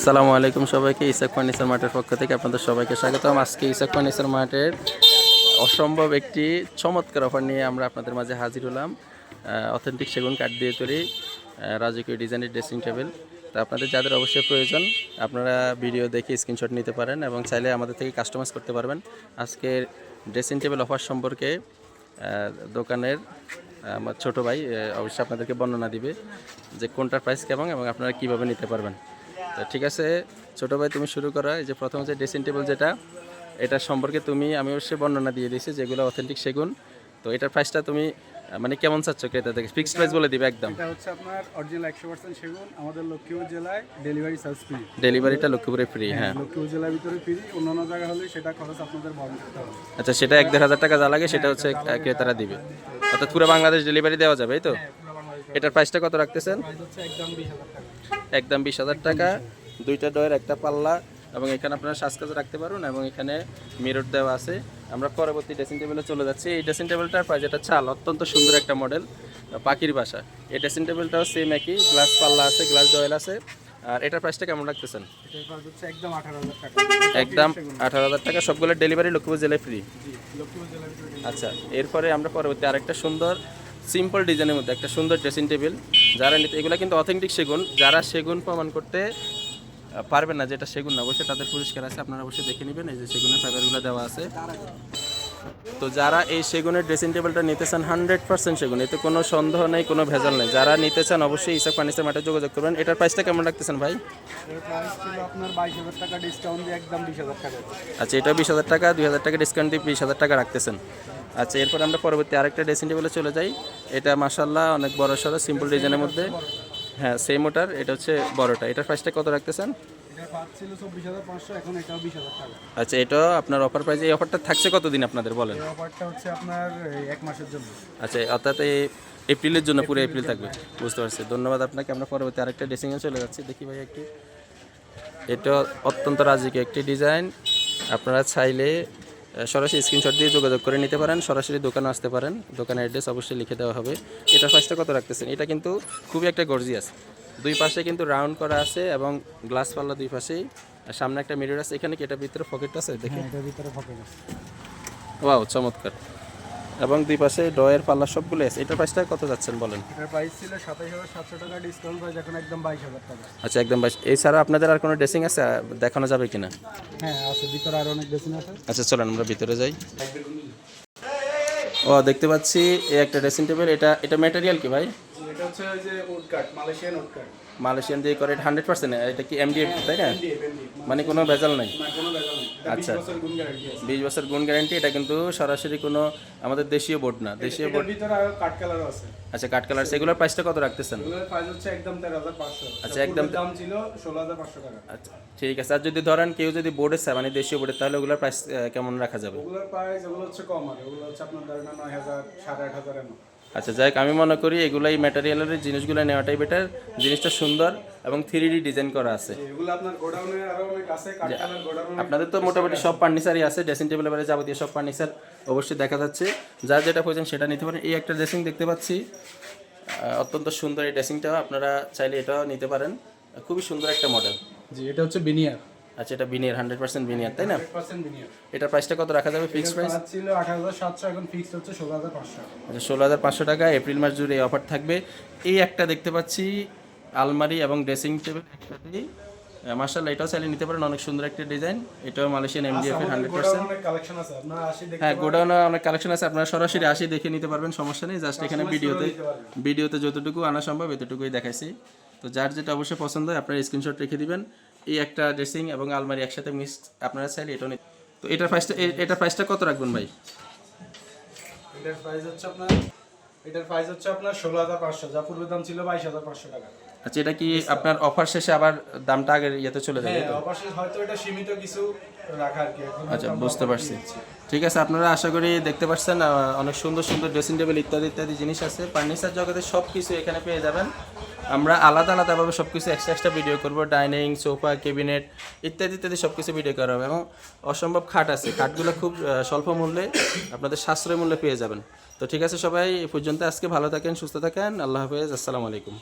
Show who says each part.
Speaker 1: আসসালামু আলাইকুম সবাইকে। ইসাক ফার্নিচার মার্টের পক্ষ থেকে আপনাদের সবাইকে স্বাগতম। আজকে ইসাক ফার্নিচার মার্টের অসম্ভব একটি চমৎকার অফার নিয়ে আমরা আপনাদের মাঝে হাজির হলাম। অথেন্টিক সেগুন কাঠ দিয়ে তৈরি রাজকীয় ডিজাইনের ড্রেসিং টেবিল। তো আপনাদের যাদের অবশ্যই প্রয়োজন আপনারা ভিডিও দেখে স্ক্রিনশট নিতে পারেন এবং চাইলে আমাদের থেকে কাস্টমাইজ করতে পারবেন। আজকের ড্রেসিং টেবিল অফার সম্পর্কে দোকানের আমার ছোটো ভাই অবশ্যই আপনাদেরকে বর্ণনা দিবে যে কোনটার প্রাইস কেমন এবং আপনারা কীভাবে নিতে পারবেন। তো ঠিক আছে ছোটো ভাই, তুমি শুরু করো। এই যে প্রথম যে ড্রেসিং টেবিল যেটা, এটা সম্পর্কে আমি অবশ্যই বর্ণনা দিয়ে দিয়েছি যেগুলো অথেন্টিক সেগুন। তো এটার প্রাইসটা তুমি মানে কেমন চাচ্ছ ক্রেতা থেকে? ফিক্সড প্রাইস বলে দিবে একদম।
Speaker 2: এটা হচ্ছে আপনার অরিজিনাল 100% সেগুন। আমাদের লক্ষ্মীপুর জেলায় ডেলিভারি চার্জ ফ্রি।
Speaker 1: ডেলিভারিটা লক্ষ্মীপুরে ফ্রি? হ্যাঁ,
Speaker 2: লক্ষ্মীপুর জেলার ভিতরে ফ্রি। অন্যান্য জায়গা হলে সেটা খরচ আপনাদের বহন করতে হবে।
Speaker 1: আচ্ছা, সেটা 1-1,500 টাকা যা লাগে সেটা হচ্ছে ক্রেতারা দিবে। অর্থাৎ পুরো বাংলাদেশ ডেলিভারি দেওয়া যাবে, এই তো? এটার প্রাইসটা কত রাখতেছেন?
Speaker 2: প্রাইস হচ্ছে একদম 20,000 টাকা।
Speaker 1: একদম 20,000 টাকা। দুইটা ডয়ের একটা পাল্লা এবং এখানে আপনারা সাজকাজে রাখতে পারুন এবং এখানে মিরর দেওয়া আছে। আমরা পরবর্তী ড্রেসিং টেবিলে চলে যাচ্ছি। এই ড্রেসিং টেবিলটার প্রাইস, এটা চাল অত্যন্ত সুন্দর একটা মডেল, পাখির বাসা। এই ড্রেসিং টেবিলটাও সেম একই, গ্লাস পাল্লা আছে, গ্লাস ডয়েল আছে। আর এটার প্রাইসটা কেমন রাখতেছেন?
Speaker 2: এটার প্রাইস হচ্ছে একদম 18,000 টাকা।
Speaker 1: একদম 18,000 টাকা। সবগুলো ডেলিভারি লক্ষ্মীপুর জেলায় ফ্রি?
Speaker 2: জি, লক্ষ্মীপুর জেলার ভিতরে।
Speaker 1: আচ্ছা, এরপরে আমরা পরবর্তী আরেকটা সুন্দর সিম্পল ডিজাইনের মধ্যে একটা সুন্দর ড্রেসিং টেবিল যারা নিতে, এগুলো কিন্তু অথেন্টিক সেগুন। যারা সেগুন প্রমাণ করতে পারবেন না যেটা সেগুন না, অবশ্যই তাদের পুরস্কার আছে, আপনারা অবশ্যই দেখে নেবেন। এই যে সেগুনের ফাইবারগুলো দেওয়া আছে। তো যারা এই সেগুনের ড্রেসিং টেবিলটা নিতে চান 100% সেগুন, এতে কোনো সন্দেহ নেই, কোনো ভেজাল নেই। যারা নিতে চান অবশ্যই ইসাক ফার্নিচার মার্টে যোগাযোগ করবেন। এটার প্রাইসটা কেমন রাখতেছেন ভাই?
Speaker 2: এর প্রাইস ছিল আপনার 22,000 টাকা, ডিসকাউন্ট দিয়ে একদম 20,000 টাকা।
Speaker 1: আচ্ছা, এটা 20,000 টাকা, 2,000 টাকা ডিসকাউন্ট দিয়ে 20,000 টাকা রাখতেছেন। আচ্ছা, এরপর আমরা পরবর্তী আরেকটা ড্রেসিং টেবিলে চলে যাই। এটা মাশাআল্লাহ অনেক বড় সড়ো সিম্পল ডিজাইনের মধ্যে। হ্যাঁ, সেম ওটার, এটা হচ্ছে বড়টা। এটার প্রাইসটা কত রাখতেছেন?
Speaker 2: এটা প্রাইস ছিল 24,500, এখন এটাও 20,000 টাকা।
Speaker 1: আচ্ছা, এটাও আপনার অফার প্রাইস। এই অফারটা থাকছে কতদিন আপনাদের বলেন?
Speaker 2: এই অফারটা হচ্ছে আপনার 1 মাসের জন্য।
Speaker 1: আচ্ছা, অর্থাৎ এই এপ্রিলের জন্য, পুরো এপ্রিল থাকবে। বুঝতে পারছি, ধন্যবাদ আপনাকে। আমরা পরবর্তী আরেকটা ড্রেসিংয়ে চলে যাচ্ছি। দেখি ভাই একটু, এটা অত্যন্ত রাজকীয় একটি ডিজাইন। আপনারা চাইলে সরাসরি স্ক্রিনশট দিয়ে যোগাযোগ করে নিতে পারেন, সরাসরি দোকানে আসতে পারেন। দোকানের অ্যাড্রেস অবশ্যই লিখে দেওয়া হবে। এটার প্রাইসটা কত রাখতেছেন? এটা কিন্তু খুবই একটা গর্জিয়াস, দুই পাশে কিন্তু রাউন্ড করা আছে এবং গ্লাস পাল্লা দুই পাশেই, আর সামনে একটা মিরর আছে। এখানে কি এটার ভিতরে পকেট আছে? দেখেন,
Speaker 2: এটার ভিতরে পকেট আছে।
Speaker 1: ওয়াও, চমৎকার। এবং দুই পাশে ডয়ের পাল্লা সবগুলো আছে। এটার প্রাইসটা কত যাচ্ছেন বলেন?
Speaker 2: এটার প্রাইস ছিল 27,700 টাকা, ডিসকাউন্ট প্রাইস এখন একদম 22,000 টাকা।
Speaker 1: আচ্ছা, একদম 22। এছাড়া আপনাদের আর কোনো ড্রেসিং আছে দেখানো যাবে কিনা?
Speaker 2: হ্যাঁ আছে, ভিতরে আরো অনেক ড্রেসিং আছে।
Speaker 1: আচ্ছা, চলেন আমরা ভিতরে যাই। ও, দেখতে পাচ্ছি এই একটা ড্রেসিং টেবিল। এটা ম্যাটেরিয়াল কি ভাই?
Speaker 2: এটা হচ্ছে ওই যে wood cut, Malaysian wood cut.
Speaker 1: Malaysian দিয়ে করে। এটা 100%? এটা কি এমডিএফ, তাই না? মানে কোনো ভেজাল নাই?
Speaker 2: না, কোনো ভেজাল নেই। এটা 20
Speaker 1: আচ্ছা,
Speaker 2: বছর গুণ গ্যারান্টি আছে।
Speaker 1: 20 বছর গুণ গ্যারান্টি। এটা কিন্তু সরাসরি কোনো আমাদের দেশীয় বোর্ড না, দেশীয়
Speaker 2: এটার
Speaker 1: বোর্ড।
Speaker 2: ভিতরে আরো কাট কালারও আছে।
Speaker 1: আচ্ছা, কাঠ কালার। সেগুলোর প্রাইসটা কত রাখতেছেন?
Speaker 2: এগুলোর প্রাইস হচ্ছে একদম 13,500।
Speaker 1: আচ্ছা, একদম
Speaker 2: দাম ছিল 16,500 টাকা।
Speaker 1: আচ্ছা, ঠিক আছে। আর যদি ধরেন কেউ যদি বোর্ডের চায়, মানে দেশীয় বোর্ডের, তাহলে ওগুলোর প্রাইস কেমন রাখা যাবে?
Speaker 2: ওগুলোর প্রাইস ওগুলো হচ্ছে কম, আর ওগুলো হচ্ছে আপনার ধরেন 9,000, 8,500 এমন।
Speaker 1: আচ্ছা, যাই হোক, আমি মনে করি এগুলাই ম্যাটেরিয়ালের জিনিসগুলো নেওয়াটাই বেটার। জিনিসটা সুন্দর এবং 3D ডিজাইন করা আছে।
Speaker 2: এগুলো আপনার গোডাউনে আরো অনেক আছে, কাট কালার গোডাউনে।
Speaker 1: আপনাদের তো মোটামুটি সব ফার্নিচারই আছে, ড্রেসিং টেবিলের বাইরে যাবতীয় সব ফার্নিচার অবশ্যই দেখা যাচ্ছে। যার যেটা প্রয়োজন সেটা নিতে পারেন। এই একটা ড্রেসিং দেখতে পাচ্ছি, অত্যন্ত সুন্দর এই ড্রেসিংটাও। আপনারা চাইলে এটাও নিতে পারেন, খুবই সুন্দর একটা মডেল।
Speaker 2: জি, এটা হচ্ছে বিনিয়ার।
Speaker 1: আচ্ছা, এটা বিনিয়ার, 100% বিনিয়ার, তাই না?
Speaker 2: 100% বিনিয়ার।
Speaker 1: এটার প্রাইসটা কত রাখা যাবে ফিক্সড প্রাইস?
Speaker 2: প্রাইস ছিল 18,700, এখন ফিক্সড হচ্ছে 16,500।
Speaker 1: আচ্ছা, 16,500 টাকা। এপ্রিল মাস জুড়ে এই অফার থাকবে। এই একটা দেখতে পাচ্ছি আলমারি এবং ড্রেসিং টেবিল একসাথেই, মার্শাল্লাহ, এটাও চাইলে নিতে পারেন। অনেক সুন্দর একটা ডিজাইন। এটাও মালয়েশিয়ান এমডিএফ এর 100%।
Speaker 2: গোডাউনে অনেক কালেকশন আছে, আপনারা আসি দেখতে
Speaker 1: হ্যাঁ,
Speaker 2: পারেন।
Speaker 1: গোডাউনে অনেক কালেকশন আছে, আপনারা সরাসরি আসি দেখে নিতে পারবেন, সমস্যা নেই। জাস্ট এখানে ভিডিওতে যতটুকু আনা সম্ভব এতটুকুই দেখাইছি। তো যার যেটা অবশ্যই পছন্দ হয় আপনারা স্ক্রিনশট রেখে দিবেন। এই একটা ড্রেসিং এবং আলমারি একসাথে মিক্স আপনারা চাইলে এটাও নিতে। তো এটার প্রাইসটা কত রাখবেন ভাই?
Speaker 2: এটার প্রাইস হচ্ছে আপনার 16,500, যা পূর্বে দাম ছিল 22,500 টাকা।
Speaker 1: আচ্ছা, এটা কি আপনার অফার শেষে আবার দামটা আগের ইয়েতে চলে যাবে?
Speaker 2: হ্যাঁ, অবশ্যই হয়তো এটা সীমিত কিছু রাখা আর কি। এখন
Speaker 1: আচ্ছা, বুঝতে পারছি। ঠিক আছে, আপনারা আশা করি দেখতে পাচ্ছেন অনেক সুন্দর সুন্দর ড্রেসিং টেবিল ইত্যাদি ইত্যাদি জিনিস আছে। ফার্নিচার জগতে সব কিছু এখানে পেয়ে যাবেন। আমরা আলাদা আলাদাভাবে সব কিছু এক্সট্রা ভিডিও করব। ডাইনিং, সোফা, ক্যাবিনেট ইত্যাদি ইত্যাদি সব কিছু ভিডিও করা হবে। এবং অসম্ভব খাট আছে, খাটগুলো খুব স্বল্প মূল্যে আপনাদের সাশ্রয় মূল্যে পেয়ে যাবেন। তো ঠিক আছে সবাই, এই পর্যন্ত আজকে ভালো থাকেন, সুস্থ থাকেন। আল্লাহ হাফেজ, আসসালামু আলাইকুম।